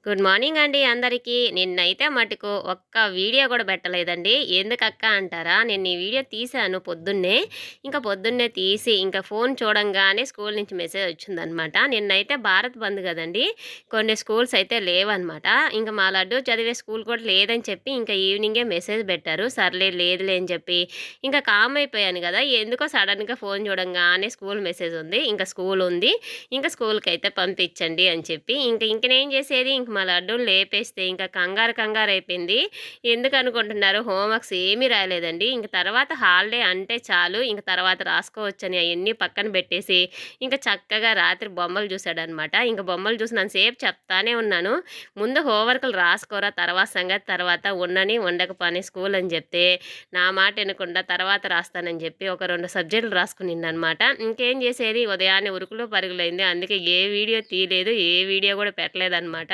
Good morning అండి అందరికీ. నిన్నైతే మటుకు ఒక్క వీడియో కూడా పెట్టలేదండి. ఎందుకక్కా అంటారా? నేను ఈ వీడియో తీశాను పొద్దున్నే. పొద్దున్నే తీసి ఫోన్ చూడంగానే స్కూల్ నుంచి మెసేజ్ వచ్చిందనమాట. నిన్నైతే భారత్ బంద్ గదండీ! కొన్ని స్కూల్స్ అయితే లేవనమాట. మా లడ్డు చదివే స్కూల్ కూడా లేదని చెప్పి ఈవినింగే మెసేజ్ పెట్టారు. సర్లే లేదులే అని చెప్పి కామ్ అయిపోయాను గదా! ఎందుకో సడెన్‌గా ఫోన్ చూడంగానే స్కూల్ మెసేజ్ ఉంది. స్కూల్ ఉంది. స్కూల్‌కైతే పంపించండి అని చెప్పి ఇంకనేం చేసేది మా లడ్డూని లేపేస్తే కంగారు కంగారైపోయింది. ఎందుకనుకుంటున్నారు హోంవర్క్స్ ఏమీ రాయలేదండి. తర్వాత హాలిడే అంటే చాలు తర్వాత రాసుకోవచ్చని అయన్నీ పక్కన పెట్టేసి చక్కగా రాత్రి బొమ్మలు చూసాడనమాట. బొమ్మలు చూసినంత సేపు చెప్తానే ఉన్నాను. ముందు హోంవర్క్‌లు రాసుకోరా తర్వాత సంగతి తర్వాత ఉండని ఉండకపోని స్కూల్ అని చెప్తే నా మాట వినకుండా తర్వాత రాస్తానని చెప్పి ఒక 2 సబ్జెక్టులు రాసుకునిందనమాట. ఇంకేం చేసేది ఉదయాన్నే ఉరుకులు పరుగులైంది. అందుకే ఏ వీడియో తీయలేదు. ఏ వీడియో కూడా పెట్టలేదనమాట.